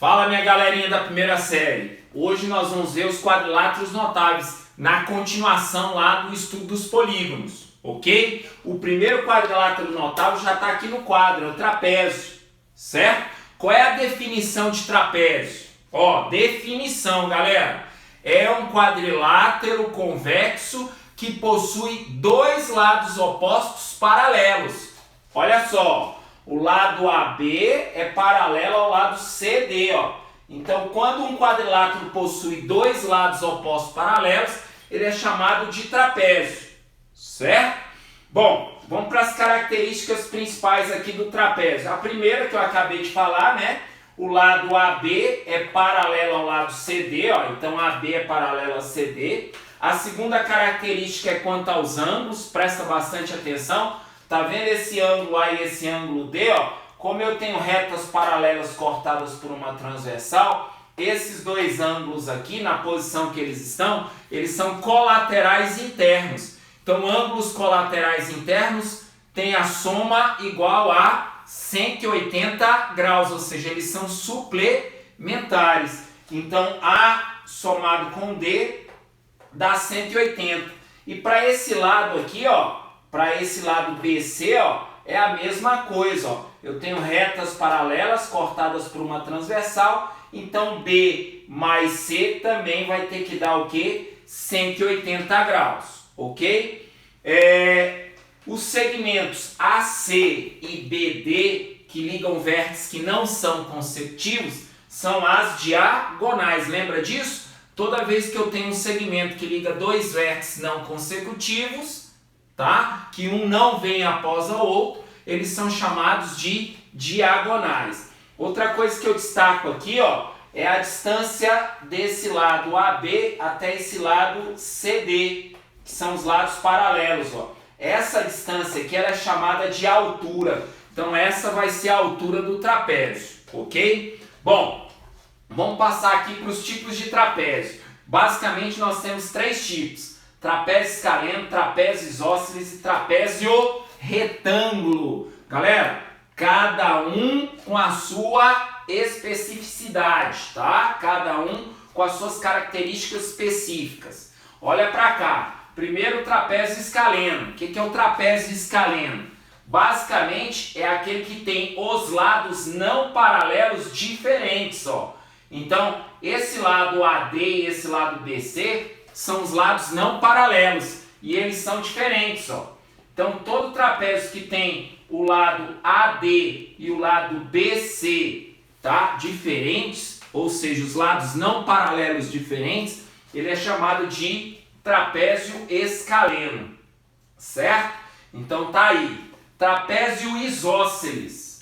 Fala, minha galerinha da primeira série. Hoje nós vamos ver os quadriláteros notáveis na continuação lá do estudo dos polígonos, ok? O primeiro quadrilátero notável já está aqui no quadro, é o trapézio, certo? Qual é a definição de trapézio? Definição, galera. É um quadrilátero convexo que possui dois lados opostos paralelos. Olha só. O lado AB é paralelo ao lado CD, Então, quando um quadrilátero possui dois lados opostos paralelos, ele é chamado de trapézio, certo? Bom, vamos para as características principais aqui do trapézio. A primeira que eu acabei de falar, né? O lado AB é paralelo ao lado CD, Então, AB é paralelo a CD. A segunda característica é quanto aos ângulos, presta bastante atenção. Tá vendo esse ângulo A e esse ângulo D, Como eu tenho retas paralelas cortadas por uma transversal, esses dois ângulos aqui, na posição que eles são colaterais internos. Então, ângulos colaterais internos têm a soma igual a 180 graus, ou seja, eles são suplementares. Então, A somado com D dá 180. E para esse lado aqui, para esse lado BC, é a mesma coisa, Eu tenho retas paralelas cortadas por uma transversal, então B mais C também vai ter que dar o quê? 180 graus, ok? Os segmentos AC e BD, que ligam vértices que não são consecutivos, são as diagonais, lembra disso? Toda vez que eu tenho um segmento que liga dois vértices não consecutivos, que um não vem após o outro, eles são chamados de diagonais. Outra coisa que eu destaco aqui, é a distância desse lado AB até esse lado CD, que são os lados paralelos, Essa distância aqui ela é chamada de altura. Então essa vai ser a altura do trapézio, ok? Bom, vamos passar aqui para os tipos de trapézio. Basicamente nós temos três tipos: trapézio escaleno, trapézio isósceles e trapézio retângulo. Galera, cada um com a sua especificidade, Cada um com as suas características específicas. Olha para cá. Primeiro, o trapézio escaleno. O que é o trapézio escaleno? Basicamente, é aquele que tem os lados não paralelos diferentes, Então, esse lado AD e esse lado BC são os lados não paralelos e eles são diferentes, Então, todo trapézio que tem o lado AD e o lado BC, diferentes, ou seja, os lados não paralelos diferentes, ele é chamado de trapézio escaleno, certo? Então, tá aí. Trapézio isósceles.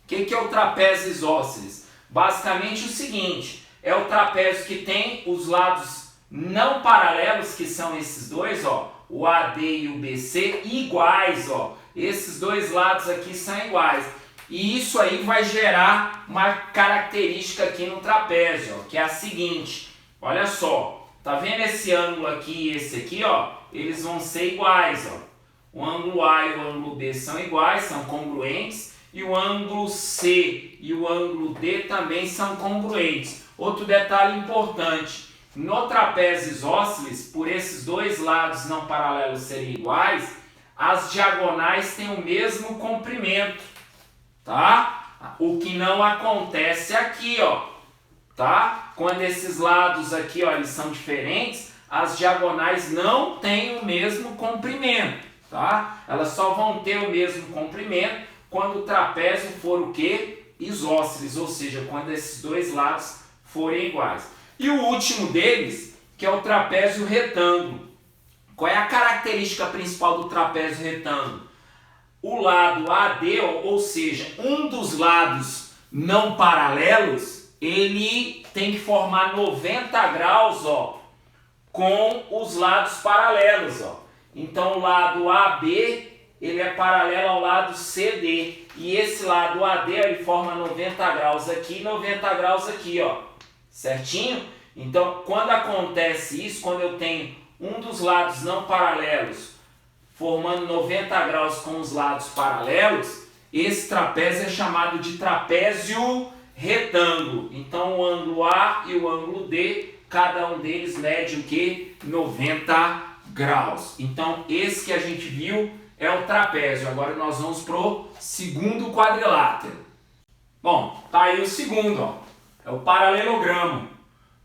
O que é o trapézio isósceles? Basicamente o seguinte, é o trapézio que tem os lados não paralelos, que são esses dois, o AD e o BC, iguais, Esses dois lados aqui são iguais. E isso aí vai gerar uma característica aqui no trapézio, que é a seguinte. Olha só, tá vendo esse ângulo aqui e esse aqui, Eles vão ser iguais, O ângulo A e o ângulo B são iguais, são congruentes. E o ângulo C e o ângulo D também são congruentes. Outro detalhe importante. No trapézio isósceles, por esses dois lados não paralelos serem iguais, as diagonais têm o mesmo comprimento, O que não acontece aqui, Quando esses lados aqui, eles são diferentes, as diagonais não têm o mesmo comprimento, Elas só vão ter o mesmo comprimento quando o trapézio for o quê? Isósceles, ou seja, quando esses dois lados forem iguais. E o último deles, que é o trapézio retângulo. Qual é a característica principal do trapézio retângulo? O lado AD, ou seja, um dos lados não paralelos, ele tem que formar 90 graus, com os lados paralelos, Então o lado AB, ele é paralelo ao lado CD. E esse lado AD, ele forma 90 graus aqui e 90 graus aqui, Certinho? Então, quando acontece isso, quando eu tenho um dos lados não paralelos formando 90 graus com os lados paralelos, esse trapézio é chamado de trapézio retângulo. Então o ângulo A e o ângulo D, cada um deles mede o que? 90 graus. Então esse que a gente viu é o trapézio. Agora nós vamos pro segundo quadrilátero. Bom, tá aí o segundo, ó. É o paralelogramo.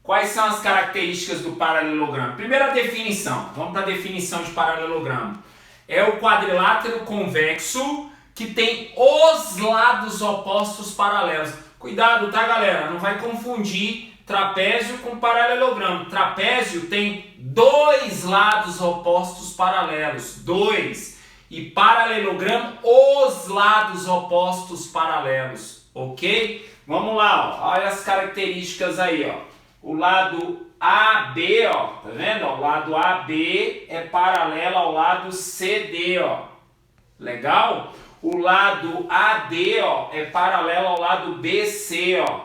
Quais são as características do paralelogramo? Primeira definição. Vamos para a definição de paralelogramo. É o quadrilátero convexo que tem os lados opostos paralelos. Cuidado, tá, galera? Não vai confundir trapézio com paralelogramo. Trapézio tem dois lados opostos paralelos. Dois. E paralelogramo, os lados opostos paralelos. Ok? Vamos lá, ó. Olha as características aí, ó. O lado AB, ó. Tá vendo? Ó, o lado AB é paralelo ao lado CD, ó. Legal? O lado AD, ó, é paralelo ao lado BC, ó.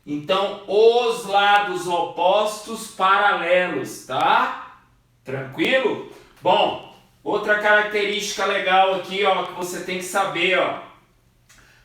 Então, os lados opostos paralelos, tá? Tranquilo? Bom, outra característica legal aqui, ó, que você tem que saber, ó.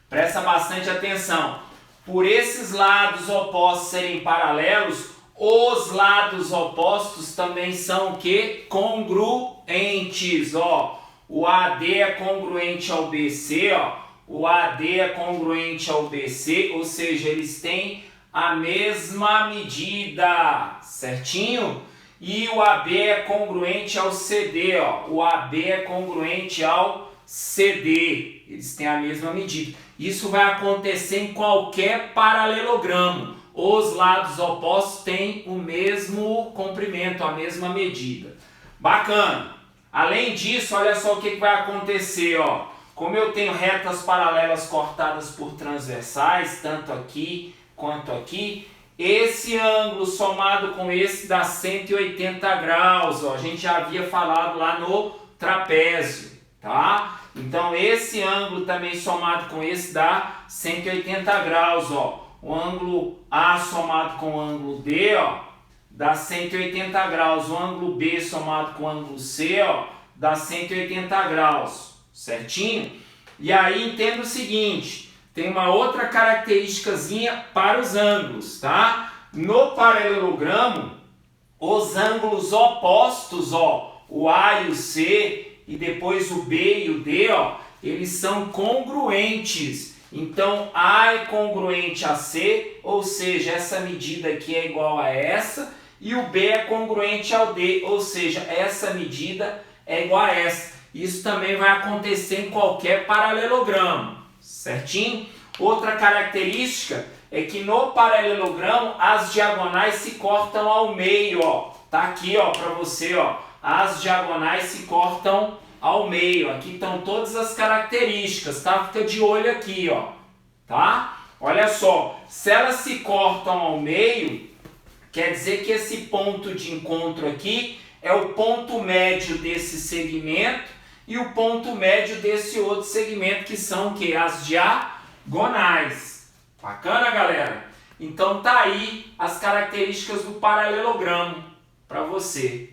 Presta bastante atenção. Por esses lados opostos serem paralelos, os lados opostos também são o quê? Congruentes, ó. O AD é congruente ao BC, ó. O AD é congruente ao BC, ou seja, eles têm a mesma medida, certinho? E o AB é congruente ao CD, ó. O AB é congruente ao CD. Eles têm a mesma medida. Isso vai acontecer em qualquer paralelogramo. Os lados opostos têm o mesmo comprimento, a mesma medida. Bacana! Além disso, olha só o que vai acontecer, ó. Como eu tenho retas paralelas cortadas por transversais, tanto aqui quanto aqui, esse ângulo somado com esse dá 180 graus, ó. A gente já havia falado lá no trapézio, tá? Então esse ângulo também somado com esse dá 180 graus, ó. O ângulo A somado com o ângulo D, ó, dá 180 graus. O ângulo B somado com o ângulo C, ó, dá 180 graus, certinho? E aí entenda o seguinte, tem uma outra característicazinha para os ângulos, tá? No paralelogramo, os ângulos opostos, ó, o A e o C, e depois o B e o D, ó, eles são congruentes. Então, A é congruente a C, ou seja, essa medida aqui é igual a essa, e o B é congruente ao D, ou seja, essa medida é igual a essa. Isso também vai acontecer em qualquer paralelogramo, certinho? Outra característica é que no paralelogramo as diagonais se cortam ao meio, ó. Tá aqui, ó, para você, ó. As diagonais se cortam ao meio. Aqui estão todas as características, tá? Fica de olho aqui, ó. Tá? Olha só, se elas se cortam ao meio, quer dizer que esse ponto de encontro aqui é o ponto médio desse segmento e o ponto médio desse outro segmento, que são o quê? As diagonais. Bacana, galera? Então tá aí as características do paralelogramo para você.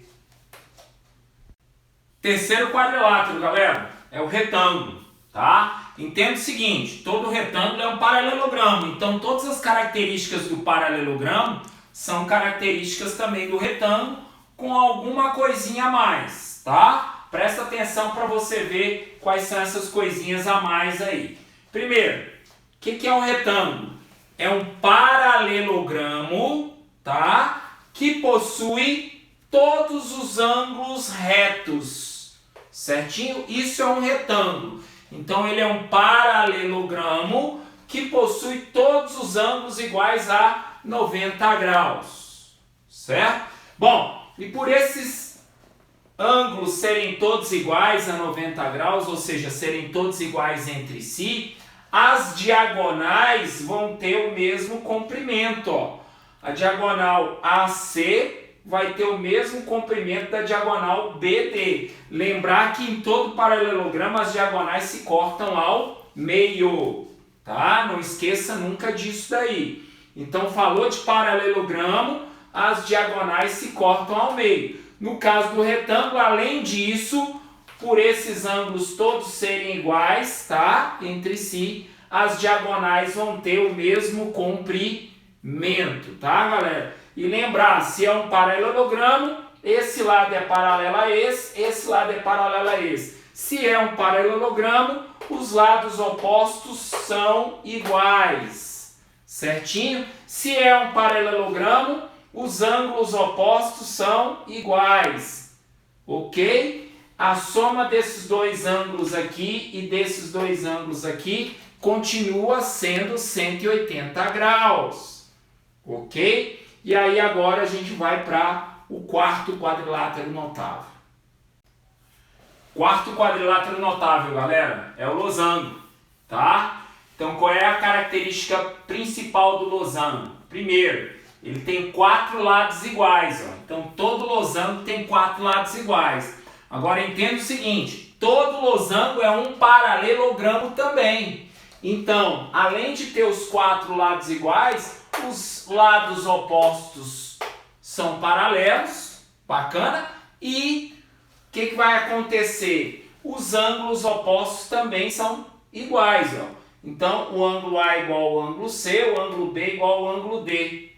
Terceiro quadrilátero, galera, é o retângulo, tá? Entenda o seguinte, todo retângulo é um paralelogramo, então todas as características do paralelogramo são características também do retângulo, com alguma coisinha a mais, tá? Presta atenção para você ver quais são essas coisinhas a mais aí. Primeiro, o que é um retângulo? É um paralelogramo, tá? Que possui todos os ângulos retos, certinho? Isso é um retângulo. Então ele é um paralelogramo que possui todos os ângulos iguais a 90 graus, certo? Bom, e por esses ângulos serem todos iguais a 90 graus, ou seja, serem todos iguais entre si, as diagonais vão ter o mesmo comprimento, ó. A diagonal AC vai ter o mesmo comprimento da diagonal BD. Lembrar que em todo paralelogramo as diagonais se cortam ao meio, tá? Não esqueça nunca disso daí. Então falou de paralelogramo, as diagonais se cortam ao meio. No caso do retângulo, além disso, por esses ângulos todos serem iguais, tá? Entre si, as diagonais vão ter o mesmo comprimento, tá, galera? E lembrar, se é um paralelogramo, esse lado é paralelo a esse lado é paralelo a esse. Se é um paralelogramo, os lados opostos são iguais, certinho? Se é um paralelogramo, os ângulos opostos são iguais, ok? A soma desses dois ângulos aqui e desses dois ângulos aqui continua sendo 180 graus, ok? E aí agora a gente vai para o quarto quadrilátero notável. Quarto quadrilátero notável, galera, é o losango, tá? Então qual é a característica principal do losango? Primeiro, ele tem 4 lados iguais, ó. Então todo losango tem 4 lados iguais. Agora entenda o seguinte, todo losango é um paralelogramo também. Então, além de ter os 4 lados iguais, os lados opostos são paralelos, bacana, e o que vai acontecer? Os ângulos opostos também são iguais, ó. Então, o ângulo A é igual ao ângulo C, o ângulo B é igual ao ângulo D,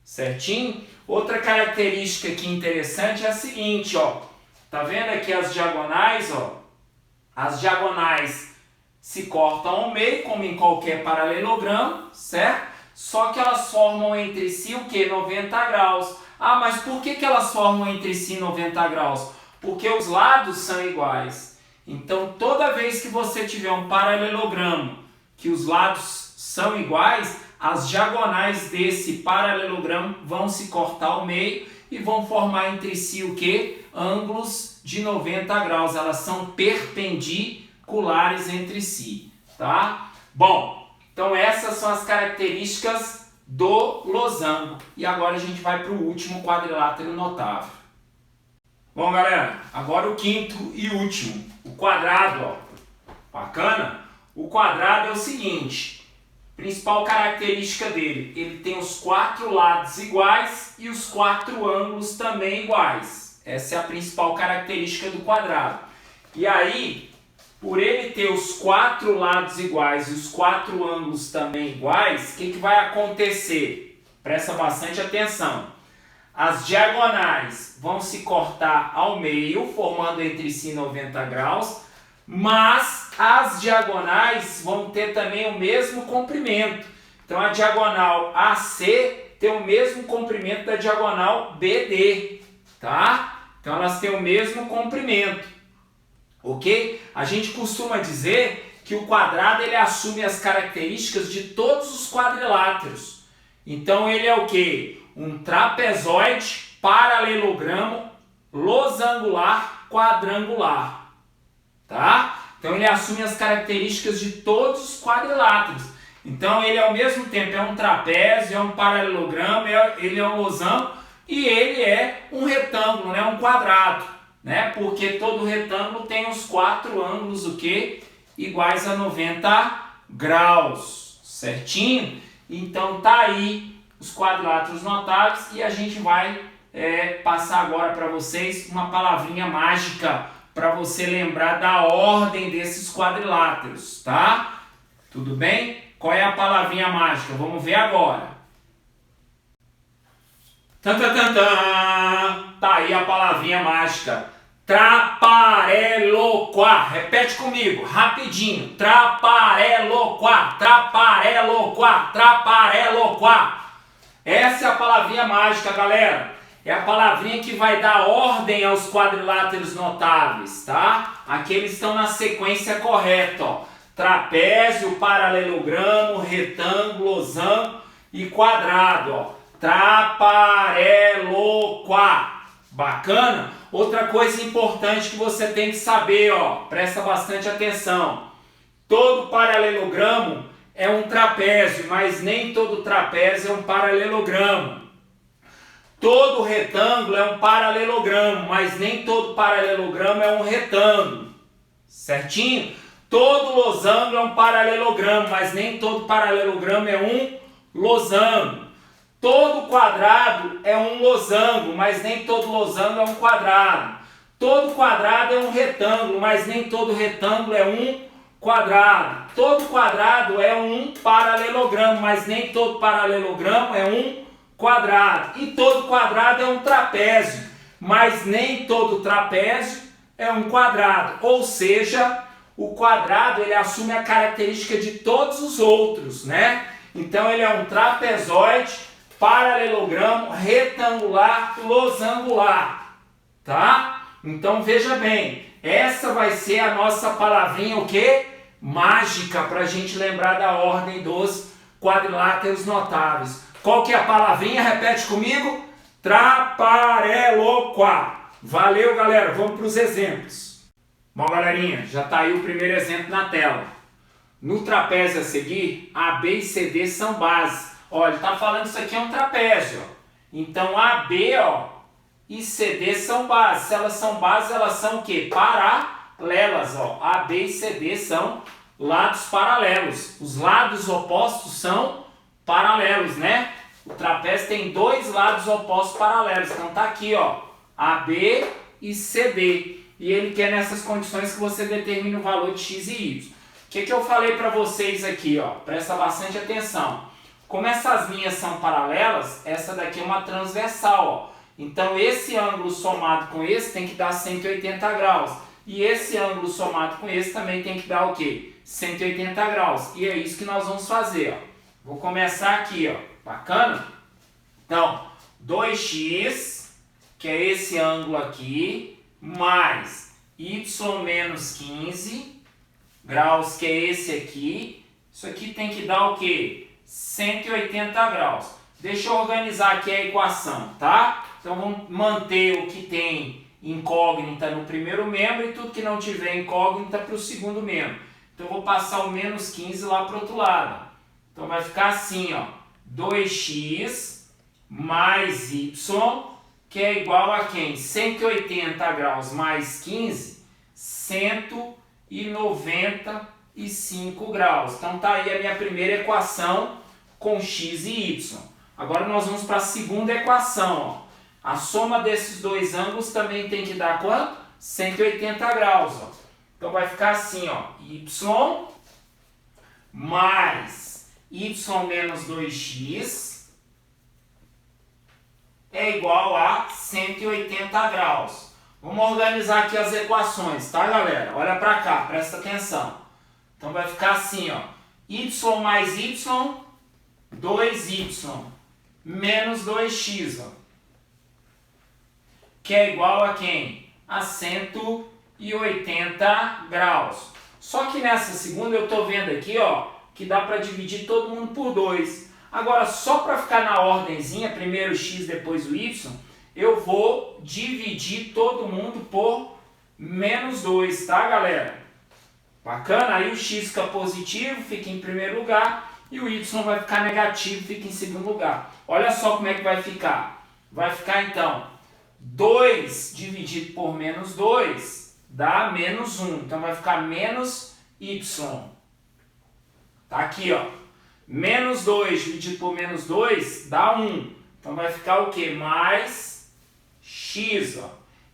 certinho? Outra característica aqui interessante é a seguinte, ó. Tá vendo aqui as diagonais, ó? As diagonais se cortam ao meio, como em qualquer paralelogramo, certo? Só que elas formam entre si o quê? 90 graus. Ah, mas por que elas formam entre si 90 graus? Porque os lados são iguais. Então, toda vez que você tiver um paralelogramo que os lados são iguais, as diagonais desse paralelogramo vão se cortar ao meio e vão formar entre si o quê? Ângulos de 90 graus. Elas são perpendiculares entre si, tá? Bom, então essas são as características do losango. E agora a gente vai para o último quadrilátero notável. Bom, galera, agora o quinto e último, o quadrado, ó. Bacana? O quadrado é o seguinte, principal característica dele, ele tem os 4 lados iguais e os 4 ângulos também iguais. Essa é a principal característica do quadrado. E aí, por ele ter os 4 lados iguais e os 4 ângulos também iguais, o que vai acontecer? Presta bastante atenção. As diagonais vão se cortar ao meio, formando entre si 90 graus, mas as diagonais vão ter também o mesmo comprimento. Então a diagonal AC tem o mesmo comprimento da diagonal BD, tá? Então elas têm o mesmo comprimento, ok? A gente costuma dizer que o quadrado ele assume as características de todos os quadriláteros. Então ele é o quê? Um trapezoide, paralelogramo, losangular, quadrangular, tá? Então ele assume as características de todos os quadriláteros. Então ele ao mesmo tempo é um trapézio, é um paralelogramo, ele é um losango e ele é um retângulo, né? Um quadrado, né? Porque todo retângulo tem os 4 ângulos o quê? Iguais a 90 graus, certinho? Então tá aí os quadriláteros notáveis e a gente vai passar agora para vocês uma palavrinha mágica para você lembrar da ordem desses quadriláteros, tá? Tudo bem? Qual é a palavrinha mágica? Vamos ver agora. Tan, tan, tan, tan. Tá aí a palavrinha mágica. Trapareloquá. Repete comigo, rapidinho. Trapareloquá, trapareloquá, trapareloquá. Essa é a palavrinha mágica, galera. É a palavrinha que vai dar ordem aos quadriláteros notáveis, tá? Aqui eles estão na sequência correta, ó. Trapézio, paralelogramo, retângulo, losango e quadrado, ó. Trapareloquá. Bacana? Outra coisa importante que você tem que saber, ó. Presta bastante atenção. Todo paralelogramo é um trapézio, mas nem todo trapézio é um paralelogramo. Todo retângulo é um paralelogramo, mas nem todo paralelogramo é um retângulo. Certinho? Todo losango é um paralelogramo, mas nem todo paralelogramo é um losango. Todo quadrado é um losango, mas nem todo losango é um quadrado. Todo quadrado é um retângulo, mas nem todo retângulo é um quadrado. Todo quadrado é um paralelogramo, mas nem todo paralelogramo é um quadrado. E todo quadrado é um trapézio, mas nem todo trapézio é um quadrado. Ou seja, o quadrado ele assume a característica de todos os outros, né? Então ele é um trapezoide, paralelogramo, retangular, losangular, tá? Então veja bem, essa vai ser a nossa palavrinha o quê? Mágica, para a gente lembrar da ordem dos quadriláteros notáveis. Qual que é a palavrinha? Repete comigo. Trapareloqua. Valeu, galera. Vamos para os exemplos. Bom, galerinha, já está aí o primeiro exemplo na tela. No trapézio a seguir, A, B e CD são bases. Olha, ele está falando que isso aqui é um trapézio. Ó. Então, AB e CD são bases. Se elas são bases, elas são o quê? Paralelas. Ó. AB e CD são lados paralelos. Os lados opostos são paralelos, né? O trapézio tem dois lados opostos paralelos. Então tá aqui, ó, AB e CD. E ele quer nessas condições que você determine o valor de x e y. O que eu falei para vocês aqui, ó? Presta bastante atenção. Como essas linhas são paralelas, essa daqui é uma transversal, ó. Então esse ângulo somado com esse tem que dar 180 graus. E esse ângulo somado com esse também tem que dar o quê? 180 graus. E é isso que nós vamos fazer, ó. Vou começar aqui, ó. Bacana? Então, 2x, que é esse ângulo aqui, mais y menos 15 graus, que é esse aqui. Isso aqui tem que dar o quê? 180 graus. Deixa eu organizar aqui a equação, tá? Então, vamos manter o que tem incógnita no primeiro membro e tudo que não tiver incógnita para o segundo membro. Então, eu vou passar o menos 15 lá para o outro lado. Então, vai ficar assim, ó, 2x mais y, que é igual a quem? 180 graus mais 15, 195 graus. Então, tá aí a minha primeira equação com x e y. Agora, nós vamos para a segunda equação, ó. A soma desses dois ângulos também tem que dar quanto? 180 graus, ó. Então, vai ficar assim, ó, y mais y menos 2x é igual a 180 graus. Vamos organizar aqui as equações, tá, galera? Olha para cá, presta atenção. Então, vai ficar assim, ó, y mais y, 2y menos 2x, ó, que é igual a quem? A 180 graus. Só que nessa segunda eu estou vendo aqui, ó, que dá para dividir todo mundo por 2. Agora, só para ficar na ordenzinha, primeiro o x, depois o y, eu vou dividir todo mundo por menos 2, tá, galera? Bacana? Aí o x fica positivo, fica em primeiro lugar, e o y vai ficar negativo, fica em segundo lugar. Olha só como é que vai ficar. Vai ficar, então, 2 dividido por menos 2 dá menos 1. Então, vai ficar menos y. Tá aqui, ó. Menos 2 dividido por menos 2 dá 1. Então, vai ficar o quê? Mais x, ó.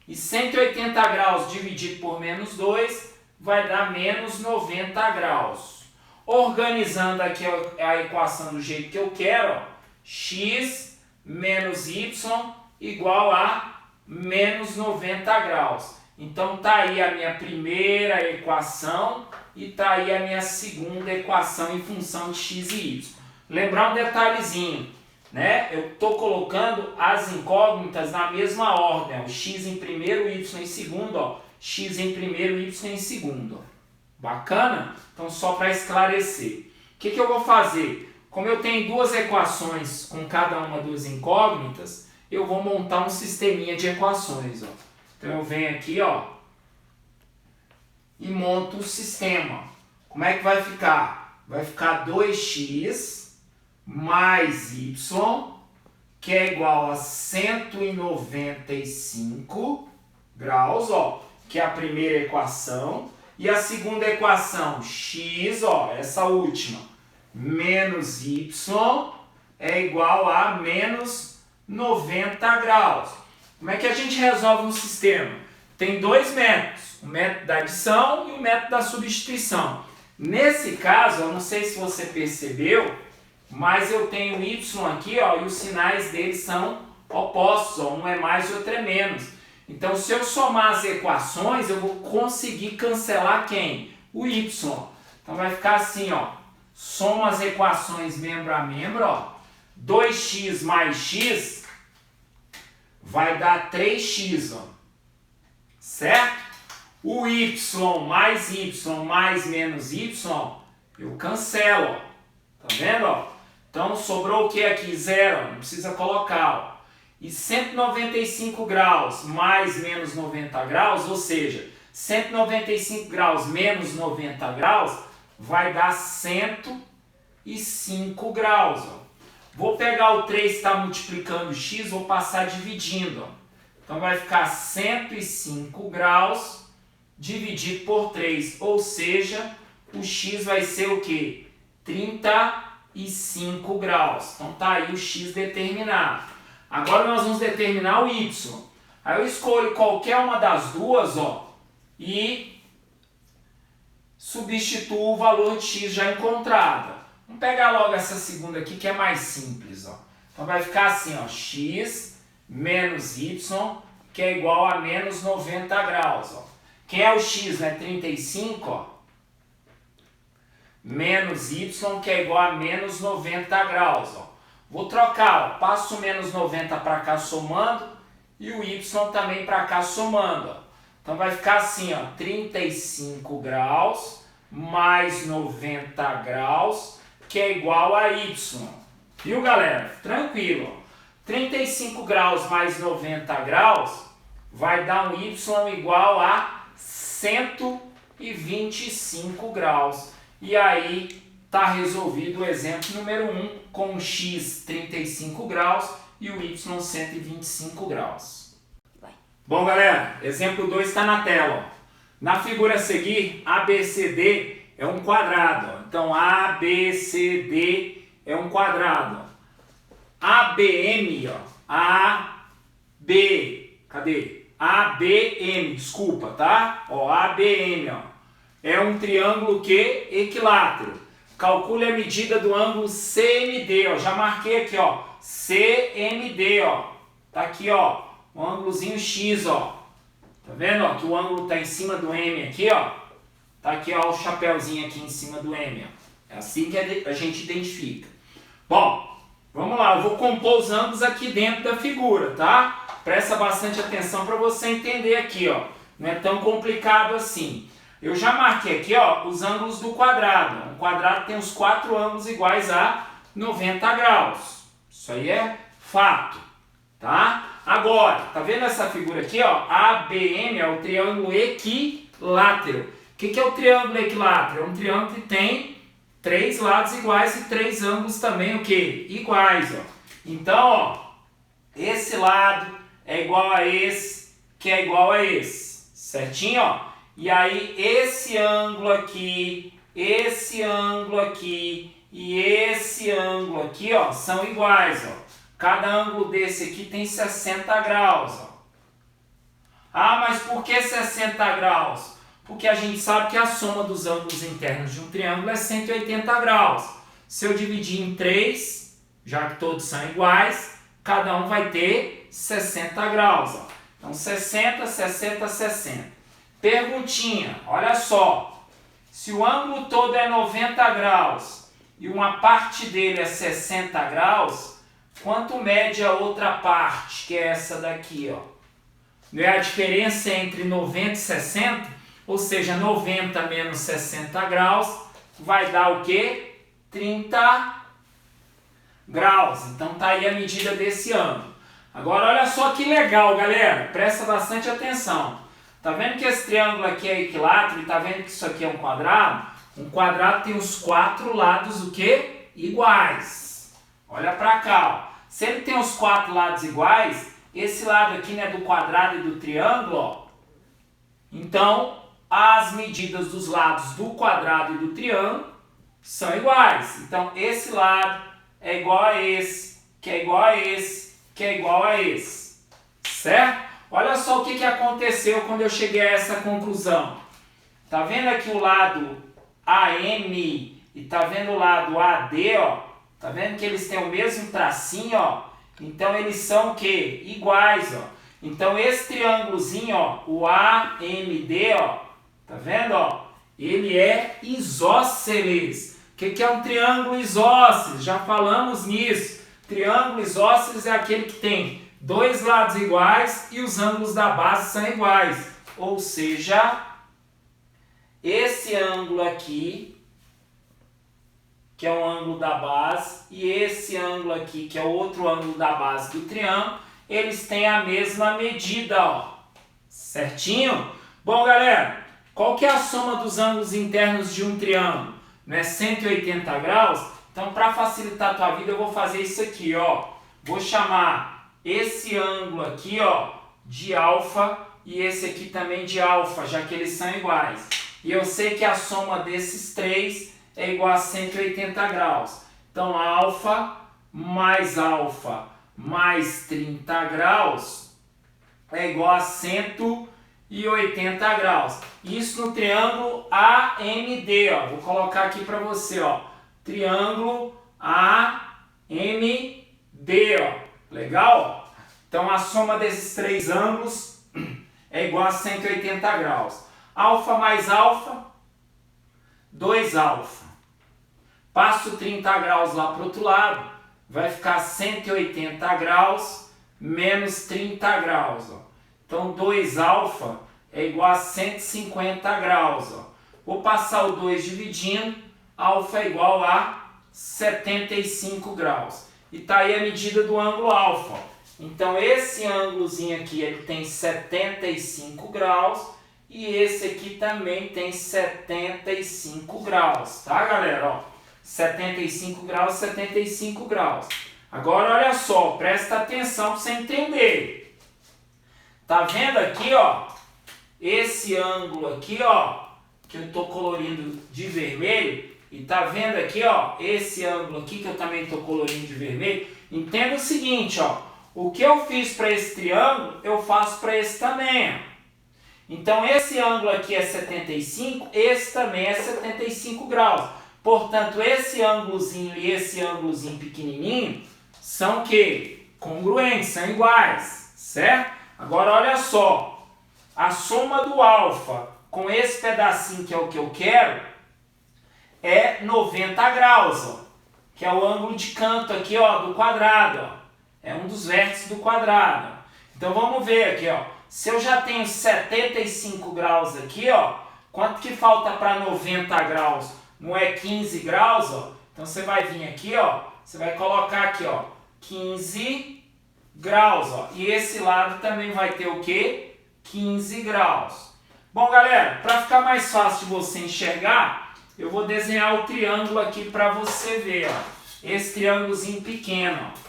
E 180 graus dividido por menos 2 vai dar menos 90 graus. Organizando aqui a equação do jeito que eu quero, ó, x menos y igual a menos 90 graus. Então, tá aí a minha primeira equação e tá aí a minha segunda equação em função de x e y. Lembrar um detalhezinho, né? Eu estou colocando as incógnitas na mesma ordem, ó. X em primeiro, y em segundo, ó. X em primeiro, y em segundo, ó. Bacana? Então, só para esclarecer. O que eu vou fazer? Como eu tenho duas equações com cada uma das incógnitas, eu vou montar um sisteminha de equações, ó. Então, eu venho aqui, ó, e monto o sistema. Como é que vai ficar? Vai ficar 2x mais y, que é igual a 195 graus, ó, que é a primeira equação. E a segunda equação, x, ó, essa última, menos y, é igual a menos 90 graus. Como é que a gente resolve um sistema? Tem dois métodos, o método da adição e o método da substituição. Nesse caso, eu não sei se você percebeu, mas eu tenho y aqui, ó, e os sinais deles são opostos, ó, um é mais e outro é menos. Então, se eu somar as equações, eu vou conseguir cancelar quem? O y. Então, vai ficar assim, ó, soma as equações membro a membro, ó, 2x mais x vai dar 3x, ó, certo? O y mais menos y, eu cancelo, ó. Tá vendo? Ó? Então sobrou o que aqui? Zero, não precisa colocar. Ó. E 195 graus mais menos 90 graus, ou seja, 195 graus menos 90 graus vai dar 105 graus. Ó. Vou pegar o 3 que está multiplicando x, vou passar dividindo. Ó. Então vai ficar 105 graus dividido por 3, ou seja, o x vai ser o quê? 35 graus. Então tá aí o x determinado. Agora nós vamos determinar o y. Aí eu escolho qualquer uma das duas, ó, e substituo o valor de x já encontrado. Vamos pegar logo essa segunda aqui que é mais simples, ó. Então vai ficar assim, ó, x menos y, que é igual a menos 90 graus, ó. Quem é o x, né? 35, ó. Menos y, que é igual a menos 90 graus, ó. Vou trocar, ó. Passo o menos 90 para cá somando e o y também para cá somando, ó. Então vai ficar assim, ó, 35 graus mais 90 graus, que é igual a y. Viu, galera? Tranquilo, ó. 35 graus mais 90 graus vai dar um y igual a 125 graus. E aí está resolvido o exemplo número 1 com o x 35 graus e o y 125 graus. Bom, galera, exemplo 2 está na tela. Ó. Na figura a seguir, ABCD é um quadrado. Ó. Então, ABCD é um quadrado. Ó. ABM, ó, cadê? ABM, desculpa, tá? Ó, ABM, ó, é um triângulo que equilátero. Calcule a medida do ângulo CMD, ó. Já marquei aqui, ó, CMD, ó. Tá aqui, ó, um ângulozinho X, ó. Tá vendo, ó, que o ângulo tá em cima do M aqui, ó. Tá aqui, ó, o chapéuzinho aqui em cima do M, ó. É assim que a gente identifica. Bom, vamos lá, eu vou compor os ângulos aqui dentro da figura, tá? Presta bastante atenção para você entender aqui, ó. Não é tão complicado assim. Eu já marquei aqui, ó, os ângulos do quadrado. Um quadrado tem os 4 ângulos iguais a 90 graus. Isso aí é fato, tá? Agora, tá vendo essa figura aqui, ó? ABM é o triângulo equilátero. O que é o triângulo equilátero? É um triângulo que tem 3 lados iguais e 3 ângulos também, o quê? Iguais, ó. Então, ó, esse lado é igual a esse, que é igual a esse, certinho, ó? E aí, esse ângulo aqui e esse ângulo aqui, ó, são iguais, ó. Cada ângulo desse aqui tem 60 graus, ó. Ah, mas por que 60 graus? Porque a gente sabe que a soma dos ângulos internos de um triângulo é 180 graus. Se eu dividir em 3, já que todos são iguais, cada um vai ter 60 graus. Ó. Então, 60, 60, 60. Perguntinha, olha só. Se o ângulo todo é 90 graus e uma parte dele é 60 graus, quanto mede a outra parte, que é essa daqui, ó? Não é a diferença entre 90 e 60? Ou seja, 90 menos 60 graus vai dar o quê? 30 graus. Então tá aí a medida desse ângulo. Agora olha só que legal, galera. Presta bastante atenção. Tá vendo que esse triângulo aqui é equilátero e tá vendo que isso aqui é um quadrado? Um quadrado tem os 4 lados o quê? Iguais. Olha pra cá, ó. Se ele tem os 4 lados iguais, esse lado aqui, né, do quadrado e do triângulo, ó. Então, as medidas dos lados do quadrado e do triângulo são iguais. Então, esse lado é igual a esse, que é igual a esse, que é igual a esse. Certo? Olha só o que aconteceu quando eu cheguei a essa conclusão. Tá vendo aqui o lado AM e tá vendo o lado AD, ó, tá vendo que eles têm o mesmo tracinho, ó? Então eles são o quê? Iguais, ó. Então esse triângulozinho, ó, o AMD, ó, tá vendo, ó? Ele é isósceles. O que é um triângulo isósceles? Já falamos nisso. Triângulo isósceles é aquele que tem dois lados iguais e os ângulos da base são iguais. Ou seja, esse ângulo aqui, que é o ângulo da base, e esse ângulo aqui, que é o outro ângulo da base do triângulo, eles têm a mesma medida, ó. Certinho? Bom, galera, qual que é a soma dos ângulos internos de um triângulo? Não é 180 graus? Então, para facilitar a tua vida, eu vou fazer isso aqui, ó. Vou chamar esse ângulo aqui, ó, de alfa e esse aqui também de alfa, já que eles são iguais. E eu sei que a soma desses três é igual a 180 graus. Então, alfa mais 30 graus é igual a 180 graus. Isso no triângulo AMD, ó. Vou colocar aqui para você, ó. Triângulo AMD, ó. Legal? Então, a soma desses três ângulos é igual a 180 graus. Alfa mais alfa, 2 alfa. Passo 30 graus lá para o outro lado, vai ficar 180 graus menos 30 graus. Ó. Então, 2 alfa é igual a 150 graus. Ó. Vou passar o 2 dividindo, alfa é igual a 75 graus. E está aí a medida do ângulo alfa. Então, esse ângulozinho aqui ele tem 75 graus e esse aqui também tem 75 graus. Tá, galera? Ó, 75 graus, 75 graus. Agora, olha só, presta atenção para você entender. Tá vendo aqui, ó? Esse ângulo aqui, ó, que eu estou colorindo de vermelho. E tá vendo aqui, ó, esse ângulo aqui que eu também estou colorindo de vermelho. Entenda o seguinte, ó. O que eu fiz para esse triângulo, eu faço para esse também, ó. Então, esse ângulo aqui é 75, esse também é 75 graus. Portanto, esse ângulozinho e esse ângulozinho pequenininho são o quê? Congruentes, são iguais, certo? Agora, olha só. A soma do alfa com esse pedacinho, que é o que eu quero, é 90 graus, ó, que é o ângulo de canto aqui, ó, do quadrado, ó. É um dos vértices do quadrado. Ó. Então vamos ver aqui, ó. Se eu já tenho 75 graus aqui, ó, quanto que falta para 90 graus? Não é 15 graus, ó? Então você vai vir aqui, ó, você vai colocar aqui, ó, 15 graus, ó. E esse lado também vai ter o quê? 15 graus. Bom, galera, para ficar mais fácil de você enxergar, eu vou desenhar o triângulo aqui para você ver, ó. Esse triângulozinho pequeno, ó.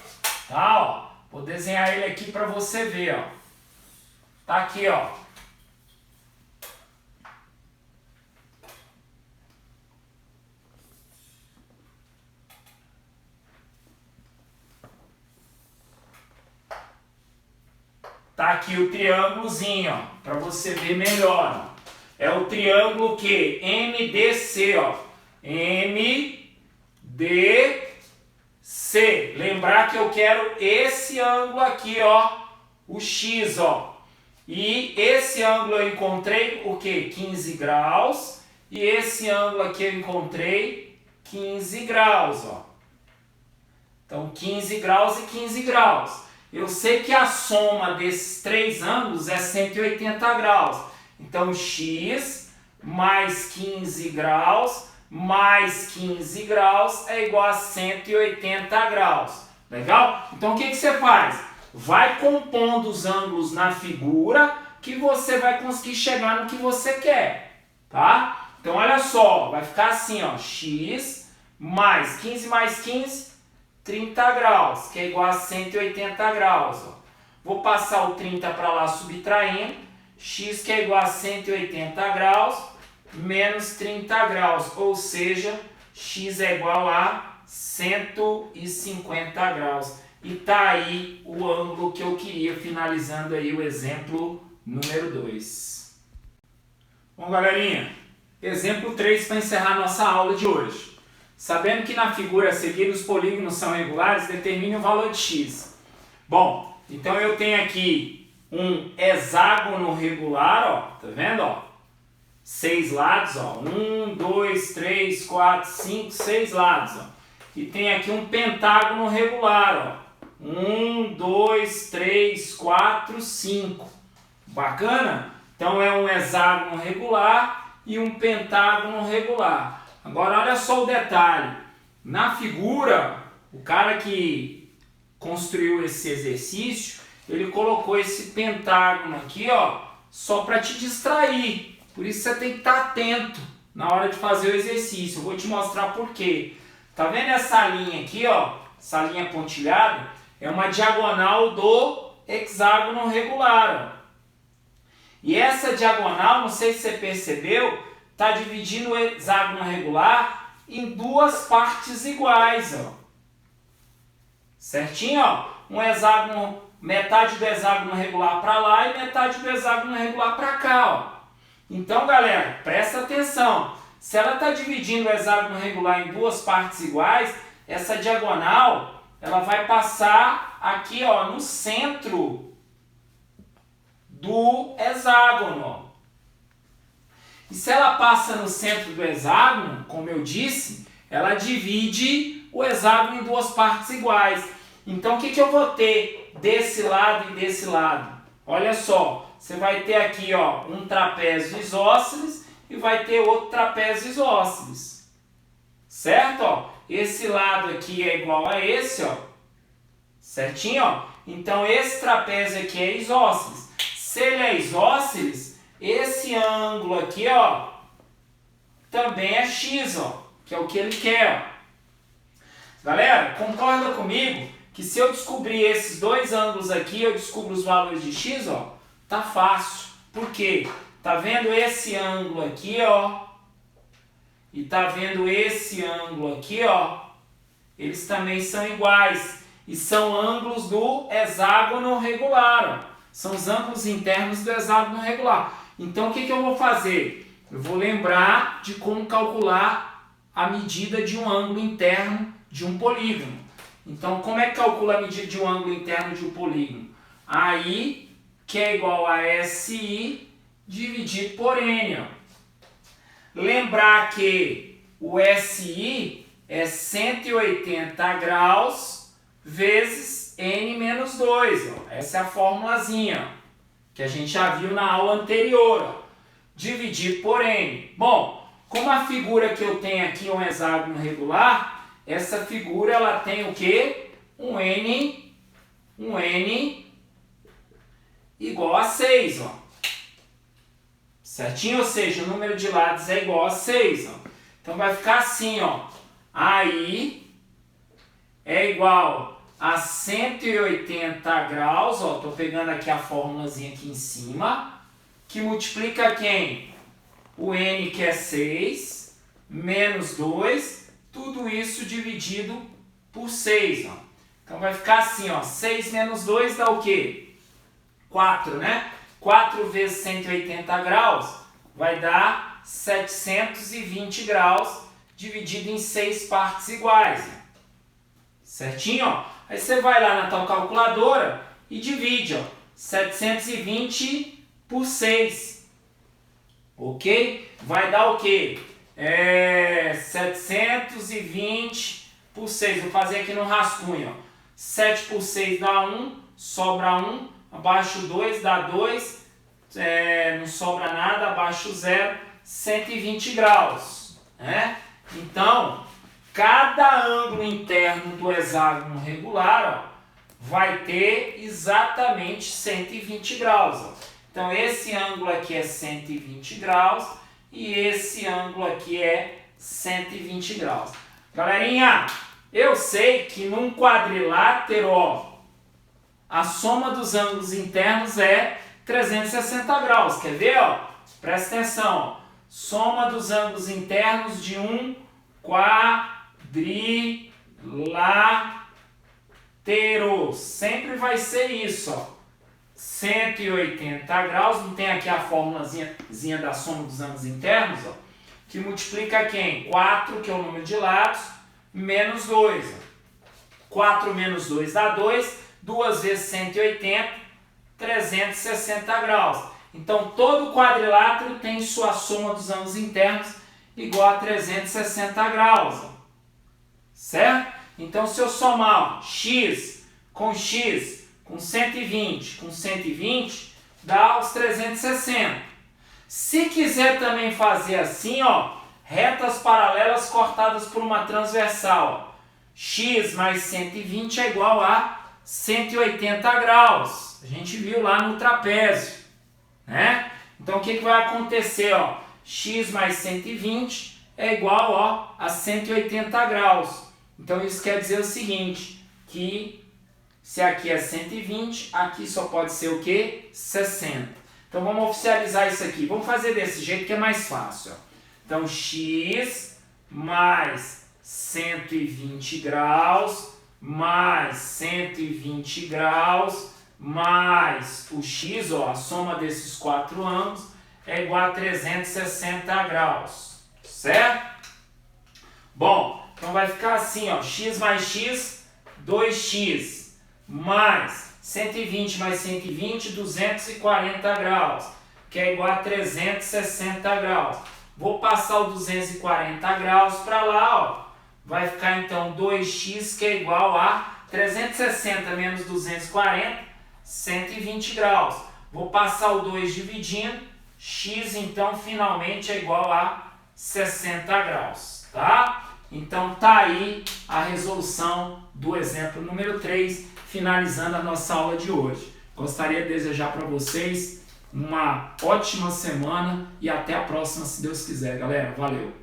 Tá, ó. Vou desenhar ele aqui para você ver, ó. Tá aqui, ó. Tá aqui o triângulozinho, ó, para você ver melhor, ó. É o triângulo que MDC, ó. MDC. Lembrar que eu quero esse ângulo aqui, ó, o X, ó. E esse ângulo eu encontrei o quê? 15 graus. E esse ângulo aqui eu encontrei 15 graus, ó. Então, 15 graus e 15 graus. Eu sei que a soma desses três ângulos é 180 graus. Então, x mais 15 graus mais 15 graus é igual a 180 graus. Legal? Então, o que você faz? Vai compondo os ângulos na figura que você vai conseguir chegar no que você quer. Tá? Então, olha só. Vai ficar assim, ó. X mais 15, 30 graus, que é igual a 180 graus. Ó. Vou passar o 30 para lá subtraindo. X que é igual a 180 graus menos 30 graus. Ou seja, x é igual a 150 graus. E tá aí o ângulo que eu queria, finalizando aí o exemplo número 2. Bom, galerinha, Exemplo 3 para encerrar nossa aula de hoje. Sabendo que na figura a seguir os polígonos são regulares, determine o valor de x. Bom, então eu tenho aqui um hexágono regular, ó, tá vendo, ó? 6 lados, ó, 1, 2, 3, 4, 5, 6 lados, ó. E tem aqui um pentágono regular, ó, 1, 2, 3, 4, 5. Bacana? Então é um hexágono regular e um pentágono regular. Agora olha só o detalhe. Na figura, o cara que construiu esse exercício, ele colocou esse pentágono aqui, ó, só para te distrair. Por isso você tem que estar atento na hora de fazer o exercício. Eu vou te mostrar por quê. Tá vendo essa linha aqui, ó? Essa linha pontilhada é uma diagonal do hexágono regular, ó. E essa diagonal, não sei se você percebeu, está dividindo o hexágono regular em duas partes iguais, ó. Certinho, ó? Um hexágono, metade do hexágono regular para lá e metade do hexágono regular para cá, ó. Então, galera, presta atenção. Se ela está dividindo o hexágono regular em duas partes iguais, essa diagonal, ela vai passar aqui, ó, no centro do hexágono. E se ela passa no centro do hexágono, como eu disse, ela divide o hexágono em duas partes iguais. Então, o que eu vou ter desse lado e desse lado? Olha só, você vai ter aqui, ó, um trapézio isósceles e vai ter outro trapézio isósceles. Certo? Ó, esse lado aqui é igual a esse, ó. Certinho? Ó? Então, esse trapézio aqui é isósceles. Se ele é isósceles, esse ângulo aqui, ó, também é x, ó, que é o que ele quer, ó. Galera, concorda comigo que se eu descobrir esses dois ângulos aqui, eu descubro os valores de x, ó, tá fácil. Por quê? Tá vendo esse ângulo aqui, ó, e tá vendo esse ângulo aqui, ó, eles também são iguais e são ângulos do hexágono regular, ó. São os ângulos internos do hexágono regular. Então, o que eu vou fazer? Eu vou lembrar de como calcular a medida de um ângulo interno de um polígono. Então, como é que calcula a medida de um ângulo interno de um polígono? AI, que é igual a SI, dividido por N. Ó. Lembrar que o SI é 180 graus vezes N menos 2, ó. Essa é a formulazinha, ó, que a gente já viu na aula anterior, ó. Dividir por N. Bom, como a figura que eu tenho aqui é um hexágono regular, essa figura ela tem o quê? Um N igual a 6, ó. Certinho? Ou seja, o número de lados é igual a 6, ó. Então vai ficar assim, ó. Aí é igual a 180 graus, ó, tô pegando aqui a formulazinha aqui em cima, que multiplica quem? O N, que é 6, menos 2, tudo isso dividido por 6, ó. Então vai ficar assim, ó, 6 menos 2 dá o quê? 4, né? 4 vezes 180 graus vai dar 720 graus, dividido em 6 partes iguais. Certinho? Ó? Aí você vai lá na tua calculadora e divide, ó, 720 por 6. Ok? Vai dar o quê? 720 por 6. Vou fazer aqui no rascunho. Ó. 7 por 6 dá 1, sobra 1. Abaixo 2 dá 2. Não sobra nada, abaixo 0, 120 graus. Né? Então, cada ângulo interno do hexágono regular, ó, vai ter exatamente 120 graus. Ó. Então, esse ângulo aqui é 120 graus e esse ângulo aqui é 120 graus. Galerinha, eu sei que num quadrilátero, ó, a soma dos ângulos internos é 360 graus. Quer ver? Ó? Presta atenção. Ó. Soma dos ângulos internos de um quadrilátero. Sempre vai ser isso, ó. 180 graus. Não tem aqui a formulazinha da soma dos ângulos internos, ó. que multiplica quem? 4, que é o número de lados, menos 2. 4 menos 2 dá 2, 2 vezes 180, 360 graus. Então, todo quadrilátero tem sua soma dos ângulos internos igual a 360 graus. Certo? Então, se eu somar x com 120 com 120, dá os 360. Se quiser também fazer assim, ó, retas paralelas cortadas por uma transversal, ó, x mais 120 é igual a 180 graus. A gente viu lá no trapézio, né? Então, o que vai acontecer, ó? X mais 120 é igual, ó, a 180 graus. Então, isso quer dizer o seguinte, que se aqui é 120, aqui só pode ser o quê? 60. Então, vamos oficializar isso aqui. Vamos fazer desse jeito que é mais fácil, ó. Então, x mais 120 graus mais 120 graus mais o x, ó, a soma desses quatro ângulos, é igual a 360 graus, certo? Bom, então vai ficar assim, ó, x mais x, 2x, mais 120 mais 120, 240 graus, que é igual a 360 graus. Vou passar o 240 graus para lá, ó, vai ficar então 2x, que é igual a 360 menos 240, 120 graus. Vou passar o 2 dividindo, x então finalmente é igual a 60 graus, tá? Então tá aí a resolução do exemplo número 3, finalizando a nossa aula de hoje. Gostaria de desejar para vocês uma ótima semana e até a próxima, se Deus quiser, galera. Valeu!